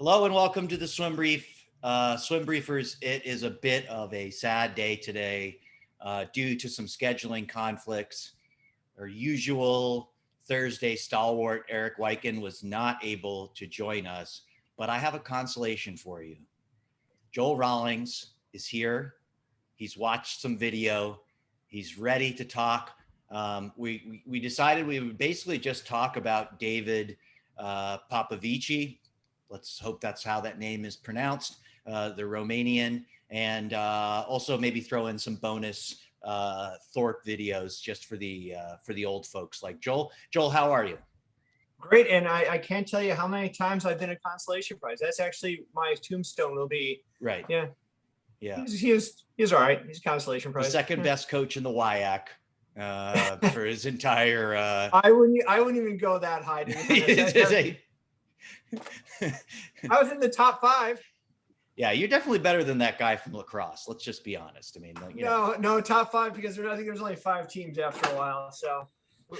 Hello and welcome to the Swim Brief. Swim Briefers, it is a bit of a sad day today due to some scheduling conflicts. Our usual Thursday stalwart, Eric Weichen, was not able to join us, but I have a consolation for you. Joel Rawlings is here. He's watched some video. He's ready to talk. We decided we would basically just talk about David Popovici. Let's hope that's how that name is pronounced, the Romanian, and also maybe throw in some bonus Thorpe videos just for the old folks like Joel. Joel, how are you? Great, and I can't tell you how many times I've been a consolation prize. That's actually my tombstone will be. Right. Yeah. Yeah. He's all right. He's a consolation prize. The second best coach in the WIAC for his entire. I wouldn't even go that high. I was in the top 5. Yeah, you're definitely better than that guy from lacrosse. Let's just be honest. I mean, no, top 5 because I think there's only 5 teams after a while. So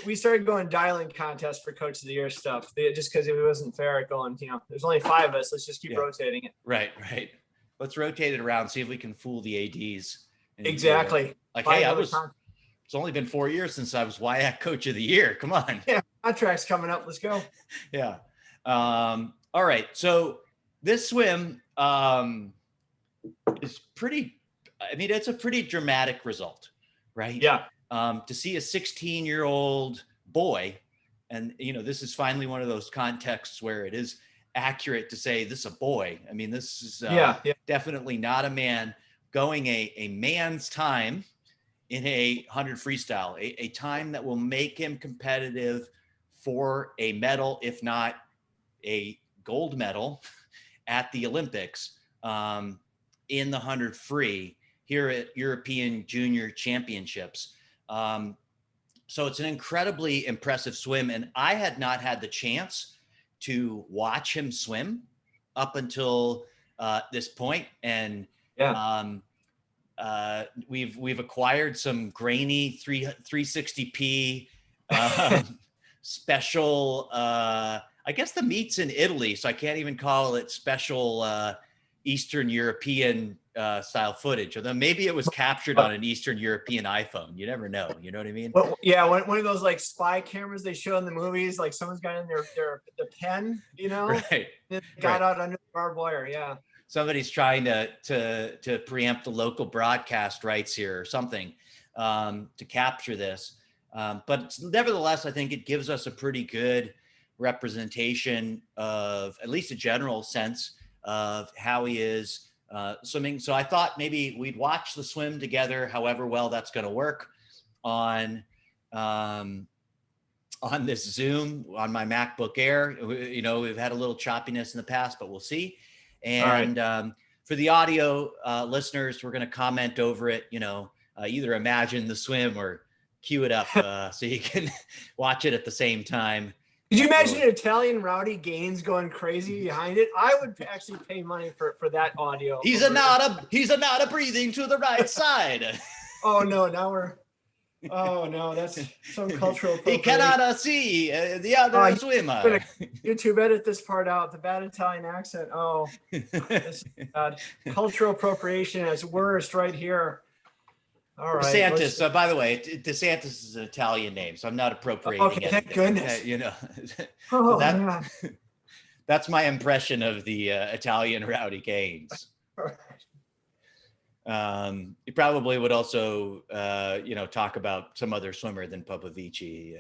we started going dialing contests for Coach of the Year stuff just because it wasn't fair going. There's only 5 of us. Let's just keep rotating it. Right. Let's rotate it around. See if we can fool the ads. Exactly. Hey, it's only been 4 years since I was WIAC Coach of the Year. Come on. Yeah, contract's coming up. Let's go. Yeah. All right. So this swim is pretty, it's a pretty dramatic result, right? Yeah. To see a 16-year-old boy, and, this is finally one of those contexts where it is accurate to say this is a boy. I mean, this is definitely not a man going a man's time in a 100 freestyle, a time that will make him competitive for a medal, if not a gold medal at the Olympics in the 100 free here at European Junior Championships. So it's an incredibly impressive swim. And I had not had the chance to watch him swim up until this point. And we've acquired some grainy 360p special, I guess the meet's in Italy, so I can't even call it special Eastern European style footage. Or then maybe it was captured on an Eastern European iPhone. You never know. You know what I mean? Well, yeah, one of those like spy cameras they show in the movies, like someone's got in their pen, Right. Got out under the barbed wire. Yeah. Somebody's trying to preempt the local broadcast rights here or something to capture this. But nevertheless, I think it gives us a pretty good representation of at least a general sense of how he is swimming. So I thought maybe we'd watch the swim together, however well that's going to work on this Zoom on my MacBook Air. We've had a little choppiness in the past, but we'll see. And for the audio listeners, we're going to comment over it, either imagine the swim or cue it up so you can watch it at the same time. Could you imagine an Italian Rowdy Gaines going crazy behind it? I would actually pay money for that audio. He's a nada breathing to the right side. Oh no, that's some cultural appropriation. He cannot see the other swimmer. YouTube edit this part out, the bad Italian accent. Oh, this is bad. Cultural appropriation is worst right here. All right. DeSantis. By the way, DeSantis is an Italian name, so I'm not appropriating anything. Thank goodness. That's my impression of the Italian Rowdy Gaines. You probably would also, talk about some other swimmer than Popovici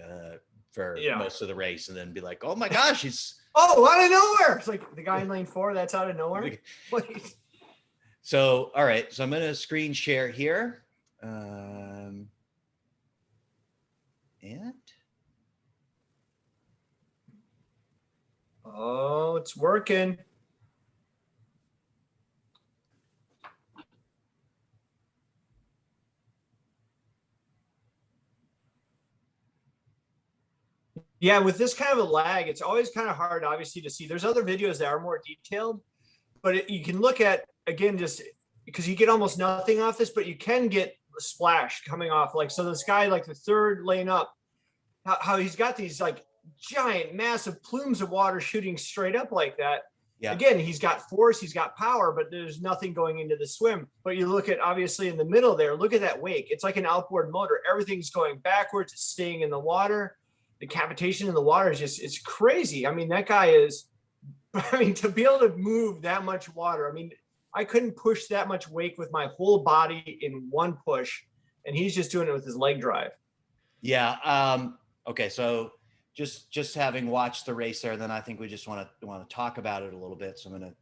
for most of the race, and then be like, "Oh my gosh, he's out of nowhere!" It's like the guy in lane 4. That's out of nowhere. So, all right. So I'm going to screen share here. And it's working. Yeah, with this kind of a lag, it's always kind of hard, obviously, to see. There's other videos that are more detailed, but you can look at, again, just because you get almost nothing off this, but you can get a splash coming off. Like, so this guy, like the third lane up, how he's got these like giant, massive plumes of water shooting straight up like that. Yeah. Again, he's got force, he's got power, but there's nothing going into the swim. But you look at, obviously, in the middle there, look at that wake. It's like an outboard motor. Everything's going backwards, it's staying in the water. The cavitation in the water is just, it's crazy. I mean, that guy is, I mean, to be able to move that much water, I mean, I couldn't push that much wake with my whole body in one push. And he's just doing it with his leg drive. Yeah. Okay. So just having watched the race there, then I think we just want to talk about it a little bit. So I'm going to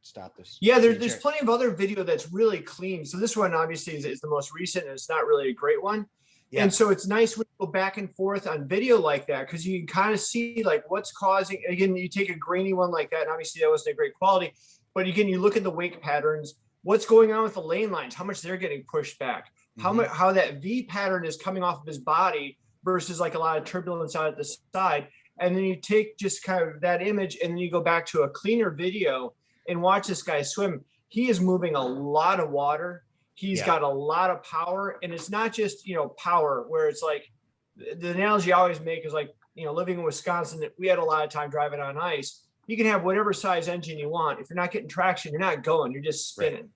stop this. Yeah, there's plenty of other video that's really clean. So this one obviously is the most recent, and it's not really a great one. Yeah. And so it's nice when you go back and forth on video like that, because you can kind of see like what's causing. Again, you take a grainy one like that, and obviously that wasn't a great quality. But again, you look at the wake patterns, what's going on with the lane lines, how much they're getting pushed back, how that V pattern is coming off of his body versus like a lot of turbulence out at the side. And then you take just kind of that image, and then you go back to a cleaner video and watch this guy swim. He is moving a lot of water. He's got a lot of power, and it's not just, power where it's like, the analogy I always make is like, living in Wisconsin, we had a lot of time driving on ice. You can have whatever size engine you want. If you're not getting traction, you're not going, you're just spinning. Right.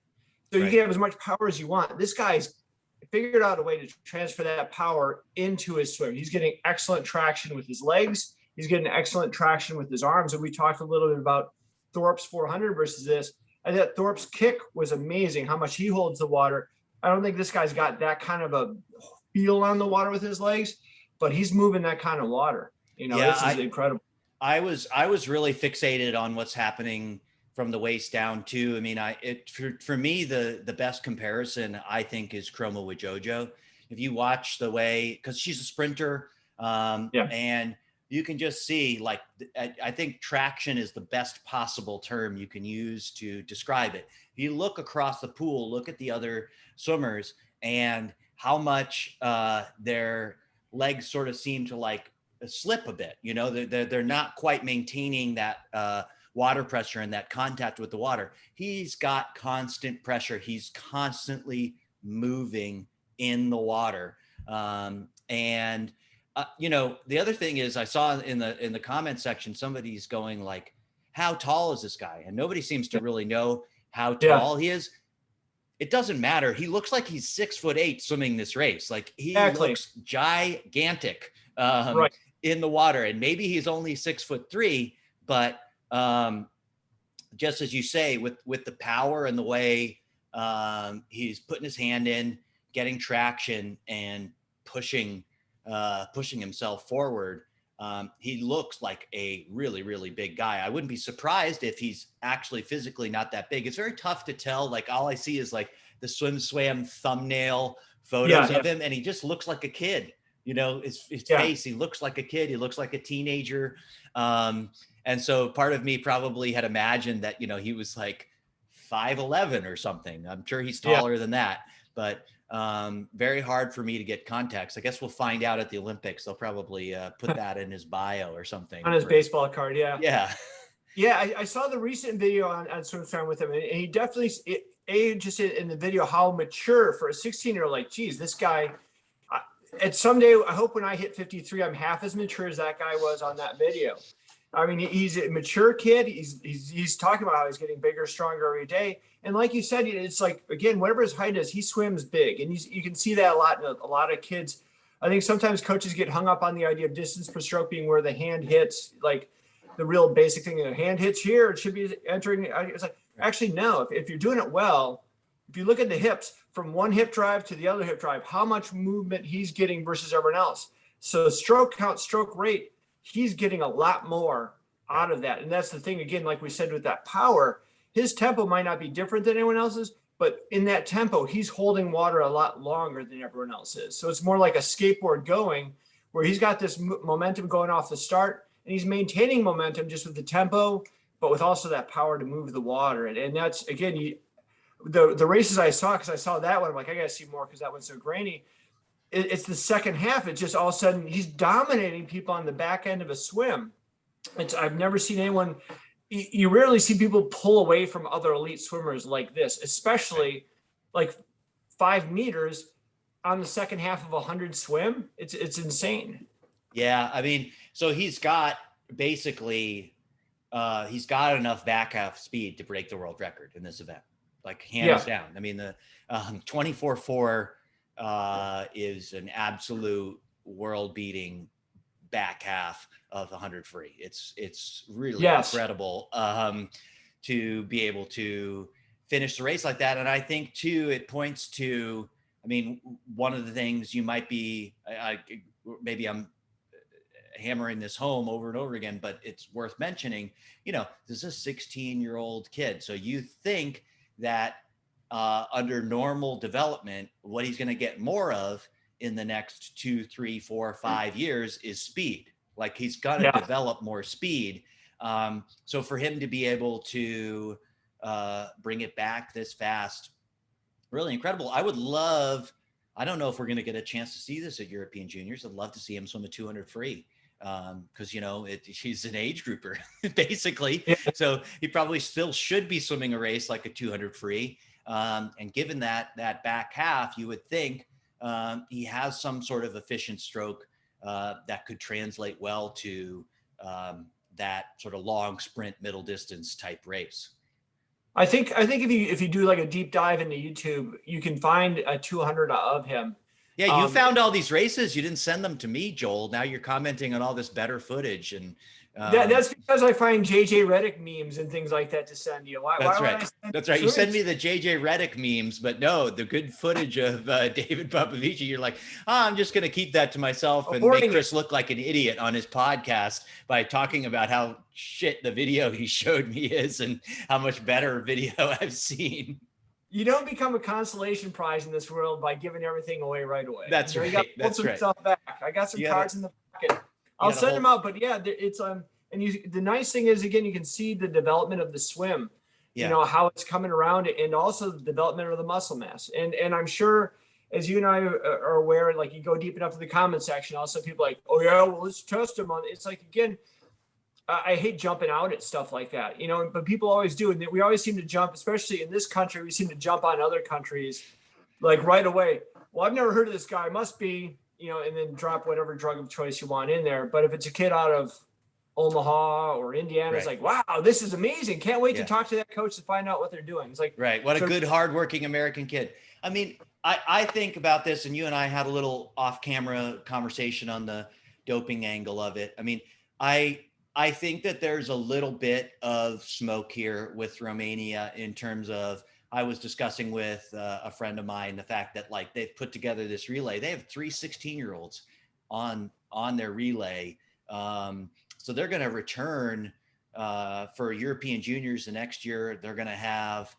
So you can have as much power as you want. This guy's figured out a way to transfer that power into his swim. He's getting excellent traction with his legs. He's getting excellent traction with his arms. And we talked a little bit about Thorpe's 400 versus this. I thought Thorpe's kick was amazing, how much he holds the water. I don't think this guy's got that kind of a feel on the water with his legs, but he's moving that kind of water. This is incredible. I was really fixated on what's happening from the waist down too. I mean, for me, the best comparison I think is Chroma with JoJo. If you watch the way, because she's a sprinter, and you can just see, like, I think traction is the best possible term you can use to describe it. If you look across the pool, look at the other swimmers and how much their legs sort of seem to like slip a bit. They're not quite maintaining that water pressure and that contact with the water. He's got constant pressure. He's constantly moving in the water. The other thing is, I saw in the comment section, somebody's going like, how tall is this guy? And nobody seems to really know how tall he is. It doesn't matter. He looks like he's 6'8" swimming this race. Like, he looks gigantic in the water. And maybe he's only 6'3", but just as you say, with the power and the way he's putting his hand in, getting traction and pushing himself forward, he looks like a really, really big guy. I wouldn't be surprised if he's actually physically not that big. It's very tough to tell. Like, all I see is like the swim thumbnail photos of him, and he just looks like a kid. His face, he looks like a kid. He looks like a teenager. And so part of me probably had imagined that, he was like 5'11" or something. I'm sure he's taller than that, but very hard for me to get context. I guess we'll find out at the Olympics. They'll probably put that in his bio or something. On his baseball card, Yeah. Yeah, I saw the recent video on SwimSwam with him, and he definitely, just in the video, how mature for a 16-year-old. Like, geez, this guy, at someday, I hope when I hit 53, I'm half as mature as that guy was on that video. I mean, he's a mature kid. He's talking about how he's getting bigger, stronger every day. And like you said, it's like, again, whatever his height is, he swims big. And you can see that a lot in a lot of kids. I think sometimes coaches get hung up on the idea of distance per stroke being where the hand hits, like the real basic thing. The hand hits here, it should be entering. It's like, actually, no. If you're doing it well, if you look at the hips, from one hip drive to the other hip drive, how much movement he's getting versus everyone else. So stroke count, stroke rate, he's getting a lot more out of that. And that's the thing, again, like we said, with that power, his tempo might not be different than anyone else's, but in that tempo, he's holding water a lot longer than everyone else is. So it's more like a skateboard going, where he's got this momentum going off the start, and he's maintaining momentum just with the tempo, but with also that power to move the water. And that's, again, the races I saw, because I saw that one, I'm like, I got to see more because that one's so grainy. It's the second half. It's just all of a sudden he's dominating people on the back end of a swim. I've never seen anyone. You rarely see people pull away from other elite swimmers like this, especially like 5 meters on the second half of a 100 swim. It's insane. Yeah, I mean, so he's got basically he's got enough back half speed to break the world record in this event, like hands Yeah. down. I mean, the 24.4 is an absolute world beating back half of the 100 free. It's really Yes. incredible to be able to finish the race like that. And I think too, it points to, I mean, one of the things you might be, maybe I'm hammering this home over and over again, but it's worth mentioning, you know, this is a 16-year-old kid. So you think that under normal development, what he's going to get more of in the next 2, 3, 4, 5 years is speed. Like he's going to develop more speed. So for him to be able to bring it back this fast, really incredible. I don't know if we're going to get a chance to see this at European Juniors. I'd love to see him swim a 200 free because, you know, he's an age grouper basically. Yeah. So he probably still should be swimming a race like a 200 free. And given that back half, you would think he has some sort of efficient stroke that could translate well to that sort of long sprint, middle distance type race. I think if you do like a deep dive into YouTube, you can find a 200 of him. Yeah, you found all these races. You didn't send them to me, Joel. Now you're commenting on all this better footage, and that's because I find JJ Redick memes and things like that to send you. That's right. That's right. You send me the JJ Redick memes, but no, the good footage of David Popovici. You're like, I'm just going to keep that to myself and make Chris look like an idiot on his podcast by talking about how shit the video he showed me is and how much better video I've seen. You don't become a consolation prize in this world by giving everything away right away. That's right. You got to pull some stuff back. I got some cards in the pocket. I'll send them out, but yeah, it's and the nice thing is, again, you can see the development of the swim, you know, how it's coming around, and also the development of the muscle mass. And I'm sure, as you and I are aware, like you go deep enough in the comment section, also people are like, oh yeah, well, let's test them on. It's like, again, I hate jumping out at stuff like that, you know, but people always do. And we always seem to jump, especially in this country, we seem to jump on other countries like right away. Well, I've never heard of this guy, must be, you know, and then drop whatever drug of choice you want in there. But if it's a kid out of Omaha or Indiana, it's like, wow, this is amazing. Can't wait to talk to that coach to find out what they're doing. It's like, right. What a good, hardworking American kid. I mean, I think about this, and you and I had a little off-camera conversation on the doping angle of it. I mean, I think that there's a little bit of smoke here with Romania in terms of, I was discussing with a friend of mine the fact that like they've put together this relay. They have 3 16-year-olds on their relay. So they're going to return for European Juniors the next year. They're going to have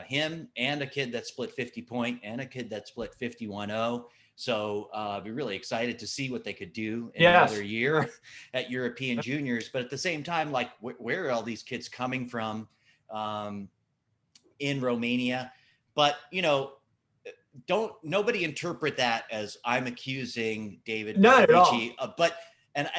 him and a kid that split 50 point and a kid that split 51.0. So I'd be really excited to see what they could do in another year at European Juniors. But at the same time, like where are all these kids coming from in Romania? But, you know, nobody interpret that as I'm accusing David Popovici. But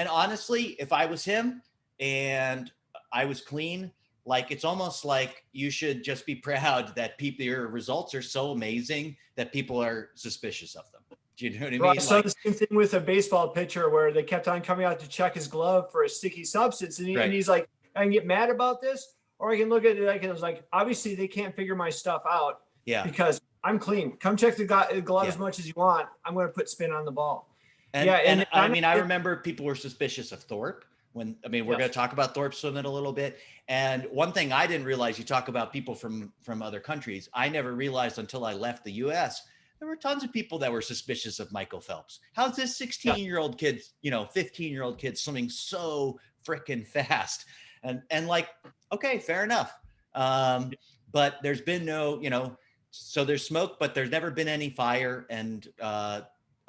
honestly, if I was him and I was clean, like it's almost like you should just be proud that your results are so amazing that people are suspicious of them. Do you know what I mean? I saw the same thing with a baseball pitcher where they kept on coming out to check his glove for a sticky substance. And, and he's like, I can get mad about this, or I can look at it like, it was like, obviously they can't figure my stuff out because I'm clean. Come check the glove as much as you want. I'm going to put spin on the ball. And I mean, I remember people were suspicious of Thorpe we're going to talk about Thorpe swimming a little bit. And one thing I didn't realize, you talk about people from other countries. I never realized until I left the US, there were tons of people that were suspicious of Michael Phelps. How's this 16-year-old kid, 15-year-old kid swimming so freaking fast? And like, okay, fair enough. But there's been no, so there's smoke, but there's never been any fire. And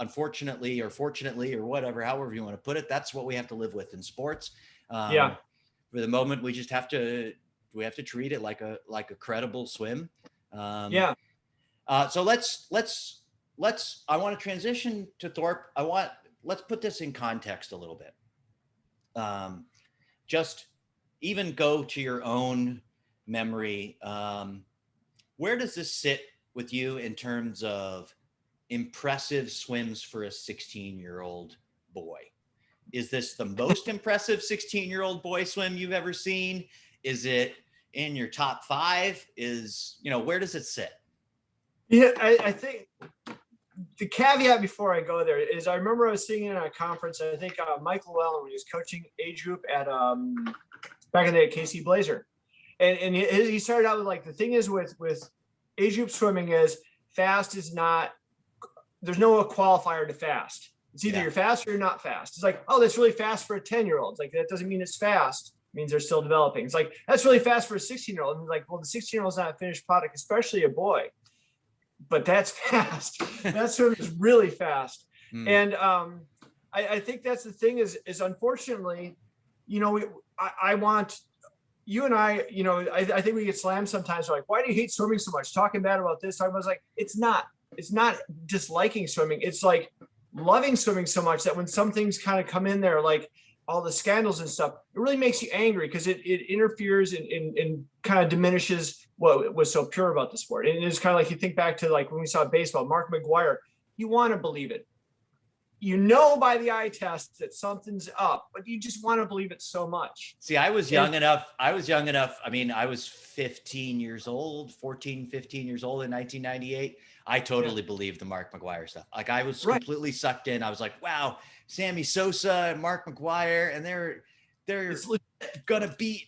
unfortunately or fortunately or whatever, however you want to put it, that's what we have to live with in sports. For the moment, we just have to treat it like a credible swim. So let's I want to transition to Thorpe. Let's put this in context a little bit. Just even go to your own memory. Where does this sit with you in terms of impressive swims for a 16-year-old boy? Is this the most impressive 16-year-old boy swim you've ever seen? Is it in your top 5? Where does it sit? Yeah, I think the caveat before I go there is I remember I was sitting in a conference. I think Michael Llewellyn, when he was coaching age group at back in the day at KC Blazer, and he started out with like, the thing is with age group swimming is fast is not, there's no qualifier to fast. It's either you're fast or you're not fast. It's like, oh, that's really fast for a 10-year-old. It's like, that doesn't mean it's fast. It means they're still developing. It's like, that's really fast for a 16-year-old. And like, well, the 16-year-old is not a finished product, especially a boy. But that's fast. That swim is really fast. And I think that's the thing is unfortunately, I want you and I think we get slammed sometimes. We're like, why do you hate swimming so much? Talking bad about this. I was like, it's not disliking swimming. It's like loving swimming so much that when some things kind of come in there, like all the scandals and stuff, it really makes you angry because it interferes and kind of diminishes what was so pure about the sport. And it's kind of like, you think back to like when we saw baseball, Mark McGwire, you want to believe it. By the eye test that something's up, but you just want to believe it so much. See, I was young enough. I mean, I was 15 years old in 1998. I totally believed the Mark McGwire stuff. Like I was completely sucked in. I was like, wow, Sammy Sosa and Mark McGwire, and they're gonna beat,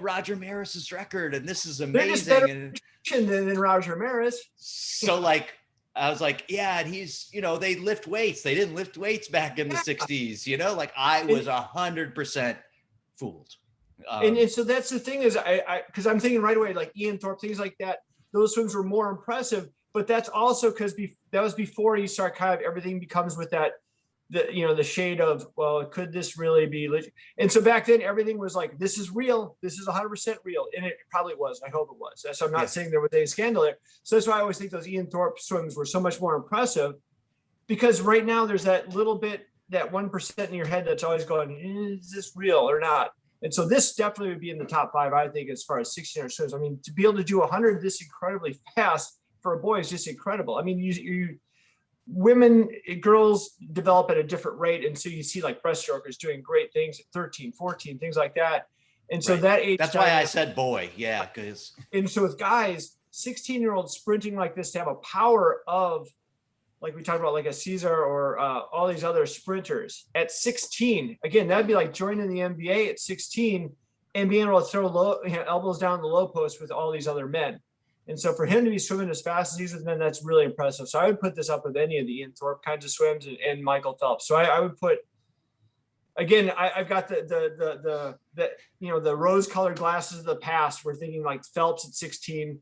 Roger Maris's record, and this is amazing. Than Roger Maris. So like, I was like, yeah, and he's, they lift weights. They didn't lift weights back in the 60s, like I was 100% fooled. And so that's the thing is because I'm thinking right away, like Ian Thorpe, things like that, those swims were more impressive, but that's also because that was before you start kind of everything becomes with that, the shade of, well, could this really be legit? And so back then everything was like, this is real. This is 100% real. And it probably was. I hope it was. So I'm not saying there was any scandal there. So that's why I always think those Ian Thorpe swims were so much more impressive, because right now there's that little bit, that 1% in your head that's always going, is this real or not? And so this definitely would be in the top 5, I think, as far as 16 swims. I mean, to be able to do 100 this incredibly fast for a boy is just incredible. I mean, girls develop at a different rate. And so you see like breaststrokers doing great things at 13, 14, things like that. And so that age. That's why I said boy. Yeah. And so with guys, 16-year-olds sprinting like this, to have a power of, like we talked about, like a Caesar or all these other sprinters at 16, again, that'd be like joining the NBA at 16 and being able to throw elbows down the low post with all these other men. And so for him to be swimming as fast as he's with men, that's really impressive. So I would put this up with any of the Ian Thorpe kinds of swims and Michael Phelps. So I would put, again, I've got the rose-colored glasses of the past. We're thinking like Phelps at 16,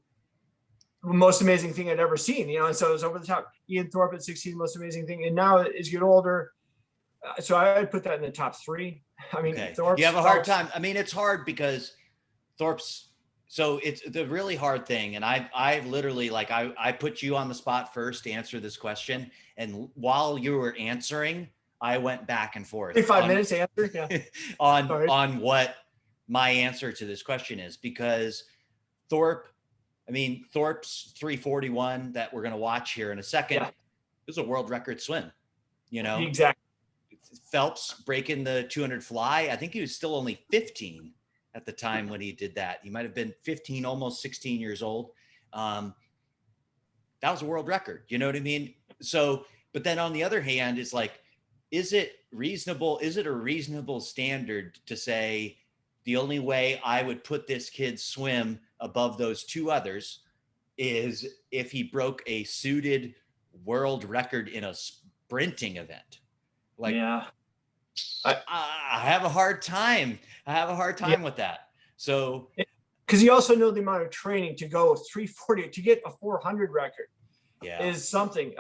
most amazing thing I'd ever seen, and so it was over the top. Ian Thorpe at 16, most amazing thing. And now as you get older, so I would put that in the top 3. I mean, Thorpe's, you have a hard time. I mean, it's hard because Thorpe's, so it's the really hard thing. And I've literally, like, I put you on the spot first to answer this question. And while you were answering, I went back and forth. 5 minutes to answer? Yeah. on what my answer to this question is, because Thorpe's 341 that we're going to watch here in a second is a world record swim, Exactly. Phelps breaking the 200 fly. I think he was still only 15 at the time when he did that. He might've been 15, almost 16 years old. That was a world record. You know what I mean? So, but then on the other hand, it's like, is it a reasonable standard to say the only way I would put this kid's swim above those 2 others is if he broke a suited world record in a sprinting event? Like, I have a hard time. With that. So, because you also know the amount of training to go 340 to get a 400 record is something.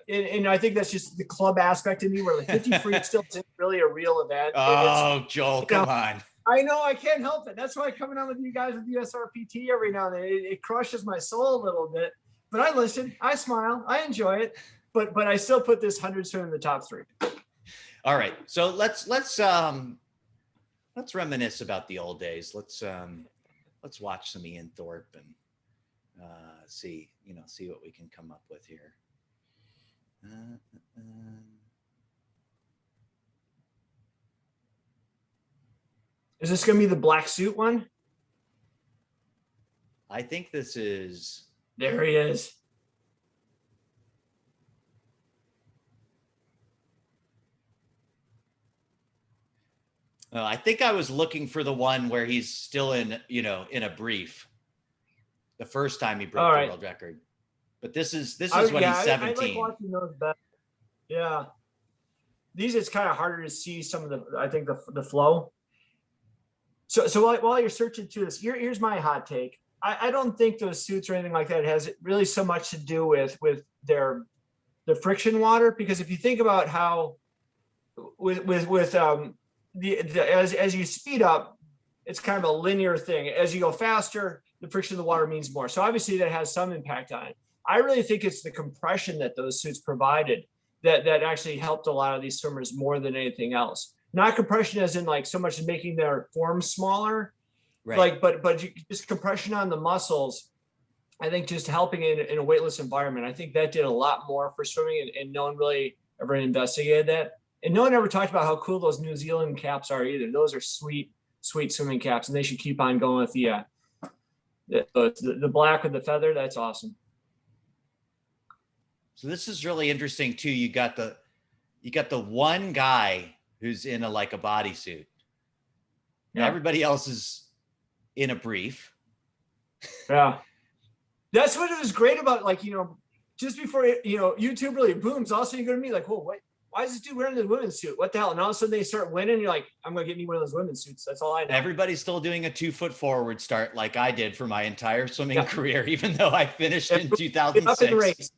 And I think that's just the club aspect in me, where the 50 free still isn't really a real event. Oh, Joel, come on. I know, I can't help it. That's why coming on with you guys with USRPT every now and then, it crushes my soul a little bit. But I listen, I smile, I enjoy it. But I still put this 100 swim in the top 3. All right, so let's reminisce about the old days. Let's watch some Ian Thorpe and see what we can come up with here. Is this going to be the black suit one? I think this is. There he is. I think I was looking for the one where he's still in, in a brief. The first time he broke the world record. But this is when he's 17. I like watching those better. Yeah. These, it's kind of harder to see some of the flow. So while you're searching through this, here's my hot take. I don't think those suits or anything like that has really so much to do with the friction water, because if you think about how as you speed up, it's kind of a linear thing. As you go faster, the friction of the water means more. So obviously that has some impact on it. I really think it's the compression that those suits provided that actually helped a lot of these swimmers more than anything else. Not compression as in like so much as making their forms smaller, right? But just compression on the muscles. I think just helping in a weightless environment. I think that did a lot more for swimming, and no one really ever investigated that. And no one ever talked about how cool those New Zealand caps are either. Those are sweet swimming caps, and they should keep on going with the black with the feather. That's awesome. So this is really interesting too. You got the one guy who's in a bodysuit. Yeah. Everybody else is in a brief. Yeah. That's what it was great about, just before, YouTube really booms. Also, you go to me like, whoa, what? Why is this dude wearing the women's suit? What the hell? And all of a sudden they start winning. You're like, I'm going to get me one of those women's suits. That's all I know. Everybody's still doing a 2-foot forward start like I did for my entire swimming career, even though I finished in 2006.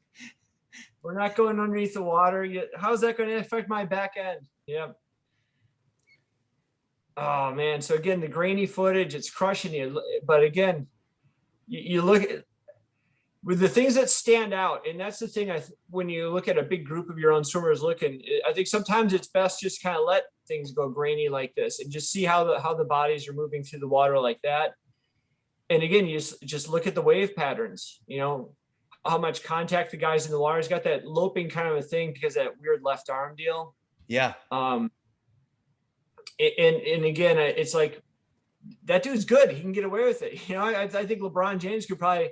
We're not going underneath the water. How's that going to affect my back end? Yep. Oh, man. So, again, the grainy footage, it's crushing you. But, again, you look at with the things that stand out, and that's the thing. When you look at a big group of your own swimmers looking, I think sometimes it's best just kind of let things go grainy like this and just see how the bodies are moving through the water like that. And again, you just look at the wave patterns. How much contact the guys in the water. He's got that loping kind of a thing because of that weird left arm deal. Yeah. And again, it's like that dude's good. He can get away with it. I think LeBron James could probably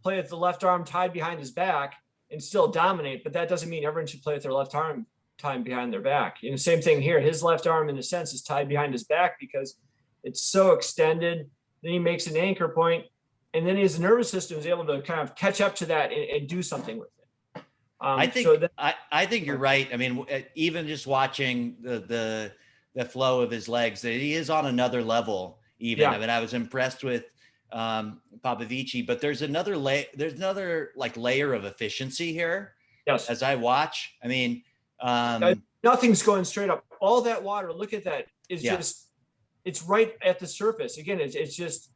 play with the left arm tied behind his back and still dominate, but that doesn't mean everyone should play with their left arm tied behind their back. Same thing here. His left arm, in a sense, is tied behind his back because it's so extended. Then he makes an anchor point, and then his nervous system is able to kind of catch up to that and do something with it. I think you're right. I mean, even just watching the flow of his legs, he is on another level. Even I was impressed with Popovici, but there's another layer of efficiency here. Yes. As I watch, I mean, nothing's going straight up. All that water, look at that, is just, it's right at the surface. Again, it's just,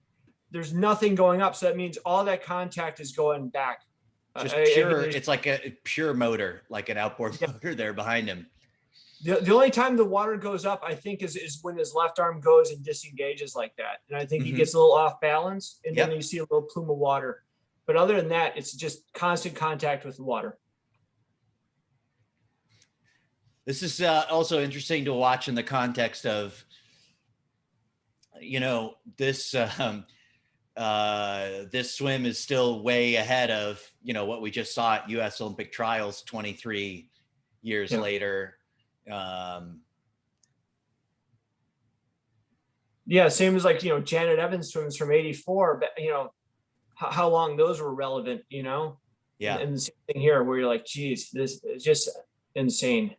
there's nothing going up. So that means all that contact is going back. Just pure, it's like a pure motor, like an outboard motor there behind him. The only time the water goes up, I think, is when his left arm goes and disengages like that. And I think he gets a little off balance, and then you see a little plume of water. But other than that, it's just constant contact with the water. This is also interesting to watch in the context of, this this swim is still way ahead of, what we just saw at U.S. Olympic trials 23 years later. Same as Janet Evans swims from 84, but how long those were relevant, and the same thing here where you're like, geez, this is just insane.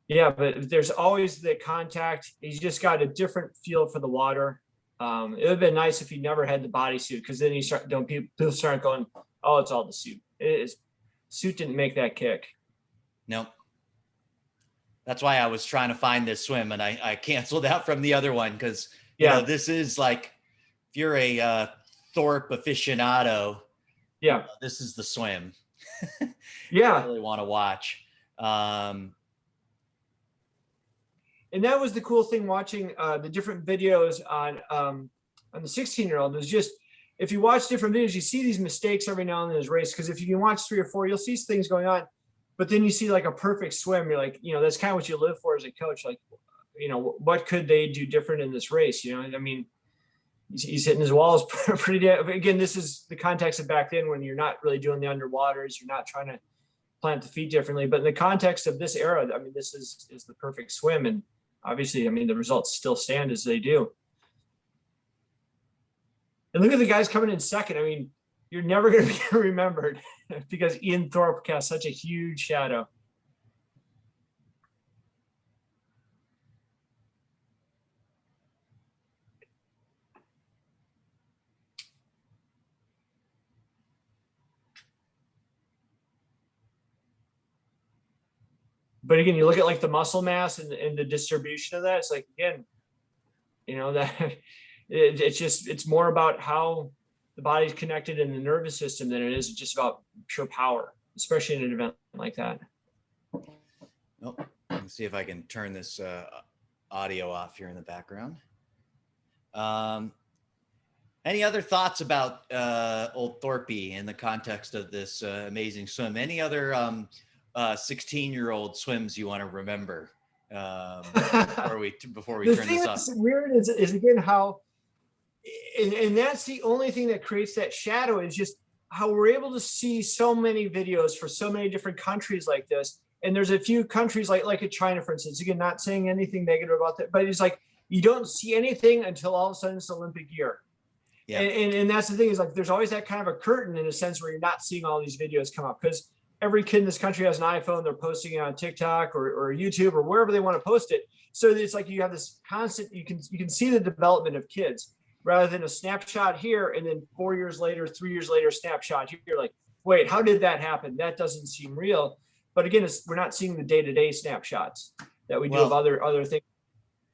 But there's always the contact. He's just got a different feel for the water. It would have been nice if he never had the bodysuit, because then people start going, oh, it's all the suit. Suit didn't make that kick. Nope. That's why I was trying to find this swim, and I canceled out from the other one because this is like, if you're a Thorpe aficionado, this is the swim. I really want to watch. And that was the cool thing watching the different videos on the 16-year-old. Is just, if you watch different videos, you see these mistakes every now and then in his race. Because if you can watch 3 or 4, you'll see things going on. But then you see like a perfect swim. You're like, that's kind of what you live for as a coach. Like, what could they do different in this race? I mean, he's hitting his walls pretty damn. Again, this is the context of back then when you're not really doing the underwaters, you're not trying to plant the feet differently. But in the context of this era, I mean, this is the perfect swim. And obviously, I mean, the results still stand as they do. And look at the guys coming in second. I mean, you're never going to be remembered because Ian Thorpe cast such a huge shadow. But again, you look at like the muscle mass and the distribution of that. It's like, again, that it's more about how the body's connected in the nervous system than it is just about pure power, especially in an event like that. Oh, let's see if I can turn this audio off here in the background. Any other thoughts about old Thorpe in the context of this amazing swim? Any other 16-year-old swims you want to remember before we turn this off? The thing that's weird is again how, and that's the only thing that creates that shadow, is just how we're able to see so many videos for so many different countries like this. And there's a few countries like in China, for instance, again, not saying anything negative about that, but it's like you don't see anything until all of a sudden it's Olympic year. Yeah. And that's the thing, is like there's always that kind of a curtain in a sense where you're not seeing all these videos come up, because every kid in this country has an iPhone. They're posting it on TikTok or YouTube or wherever they want to post it. So it's like you have this constant, you can see the development of kids rather than a snapshot here and then 4 years later, 3 years later, snapshot. You're like, wait, how did that happen? That doesn't seem real. But again, we're not seeing the day-to-day snapshots that we do of other things.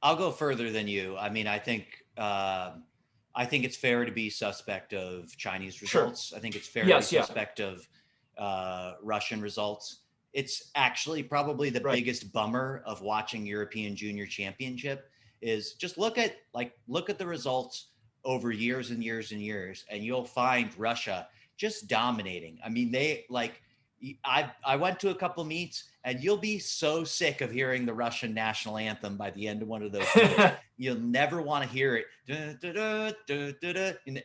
I'll go further than you. I mean, I think it's fair to be suspect of Chinese results. Sure. I think it's fair to be suspect of Russian results. It's actually probably the biggest bummer of watching European Junior Championship is just look at the results over years and years and years, and you'll find Russia just dominating. I mean, I went to a couple meets, and you'll be so sick of hearing the Russian national anthem by the end of one of those meets. You'll never want to hear it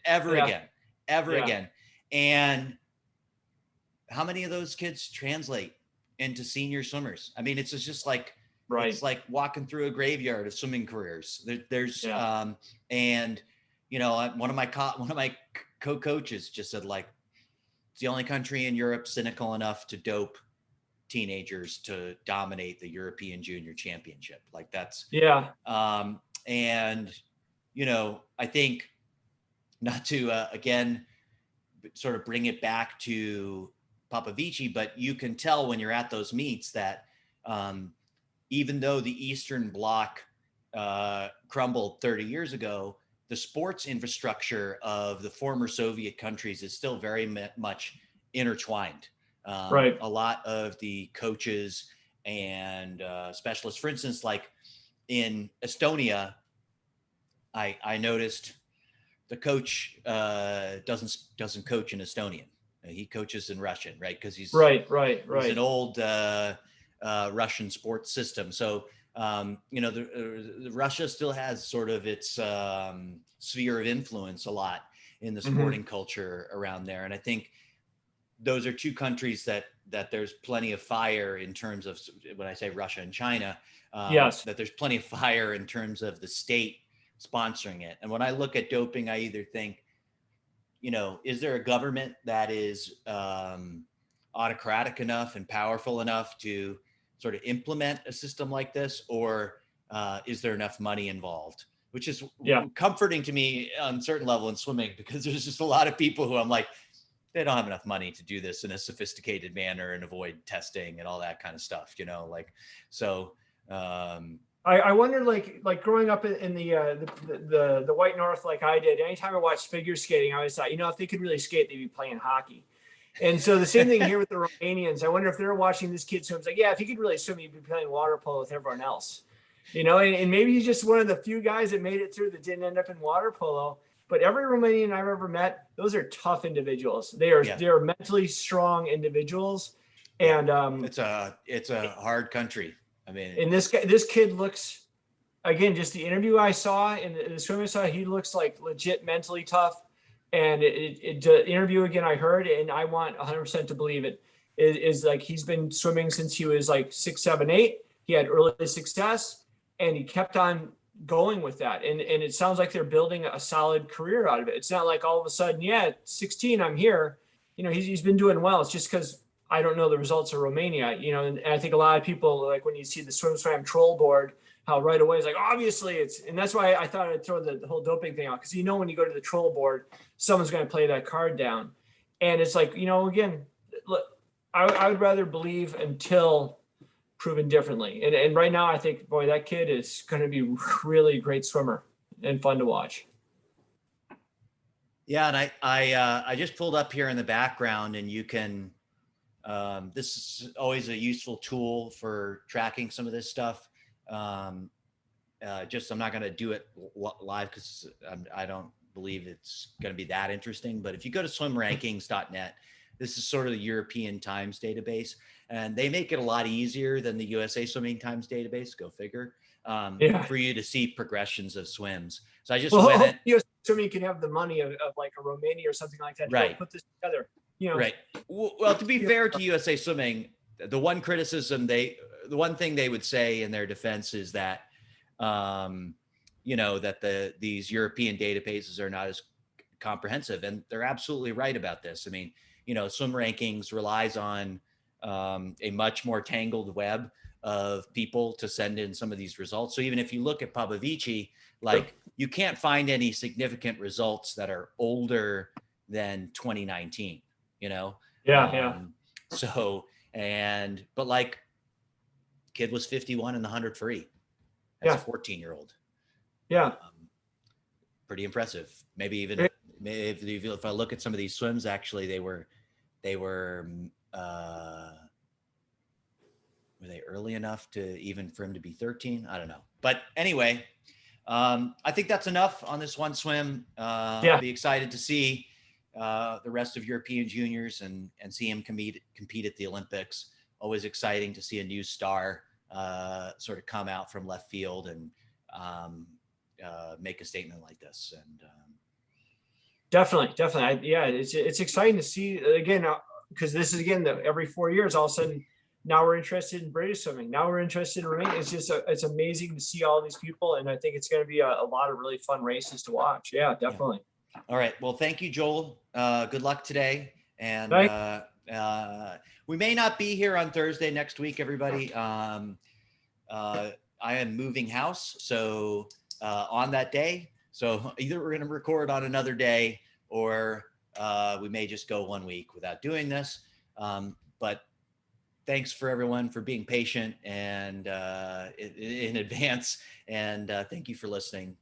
ever again. And how many of those kids translate into senior swimmers? I mean, it's just like, it's like walking through a graveyard of swimming careers. And one of my co-coaches just said, like, it's the only country in Europe cynical enough to dope teenagers to dominate the European Junior Championship. Like that's, and, I think not to, again, sort of bring it back to Popovici, but you can tell when you're at those meets that even though the Eastern Bloc crumbled 30 years ago, the sports infrastructure of the former Soviet countries is still very much intertwined. A lot of the coaches and specialists, for instance, like in Estonia, I noticed the coach doesn't coach in Estonian. He coaches in Russian, right? Because he's he's an old Russian sports system. So the Russia still has sort of its sphere of influence a lot in the sporting culture around there, and I think those are two countries that there's plenty of fire in terms of, when I say Russia and China, that there's plenty of fire in terms of the state sponsoring it. And when I look at doping, I either think, is there a government that is autocratic enough and powerful enough to sort of implement a system like this, or is there enough money involved? Which is comforting to me on a certain level in swimming, because there's just a lot of people who I'm like, they don't have enough money to do this in a sophisticated manner and avoid testing and all that kind of stuff, so. I wonder, like growing up in the White North, like I did, anytime I watched figure skating, I always thought, if they could really skate, they'd be playing hockey. And so the same thing here with the Romanians. I wonder if they're watching this kid swim. It's like, if he could really swim, he'd be playing water polo with everyone else, and maybe he's just one of the few guys that made it through that didn't end up in water polo. But every Romanian I've ever met, those are tough individuals. They are mentally strong individuals. And it's a hard country. I mean, and this kid looks again, just the interview I saw and the swim I saw, he looks like legit mentally tough. And the interview again I heard, and I want 100% to believe it, is like he's been swimming since he was like 6, 7, 8. He had early success, and he kept on going with that. And it sounds like they're building a solid career out of it. It's not like all of a sudden, yeah, at 16, I'm here. You know, he's been doing well. It's just because I don't know the results of Romania. You know, and I think a lot of people, like when you see the swim swam troll board, how right away it's like, obviously it's, and that's why I thought I'd throw the whole doping thing out, because you know when you go to the troll board, someone's going to play that card down. And it's like, you know, again, look, I would rather believe until proven differently. And right now I think, boy, that kid is going to be really a great swimmer and fun to watch. Yeah, and I just pulled up here in the background, and you can. This is always a useful tool for tracking some of this stuff. I'm not going to do it live because I don't believe it's going to be that interesting. But if you go to swimrankings.net, this is sort of the European Times database, and they make it a lot easier than the USA Swimming Times database. Go figure. For you to see progressions of swims. So I just went. US Swimming can have the money of like a Romania or something like that. Right. Put this together. You know. Right. Well, to be fair to USA Swimming, the one thing they would say in their defense is that, you know, that these European databases are not as comprehensive, and they're absolutely right about this. I mean, you know, Swim Rankings relies on a much more tangled web of people to send in some of these results. So even if you look at Popovici, like you can't find any significant results that are older than 2019, you know? Yeah. So, but like kid was 51 in the 100 free as a 14-year-old. Yeah. Pretty impressive. Maybe even if I look at some of these swims, actually they were they early enough to even for him to be 13? I don't know. But anyway, I think that's enough on this one swim. I'll be excited to see the rest of European juniors and see him compete at the Olympics. Always exciting to see a new star sort of come out from left field and make a statement like this. And definitely. It's exciting to see again, because this is again every 4 years, all of a sudden now we're interested in British swimming. Now we're interested in Romania. It's just it's amazing to see all these people, and I think it's going to be a lot of really fun races to watch. Yeah, definitely. Yeah. All right. Well, thank you, Joel. Good luck today. And we may not be here on Thursday next week, everybody. I am moving house. So on that day, so either we're going to record on another day or we may just go 1 week without doing this. But thanks for everyone for being patient and in advance. And thank you for listening.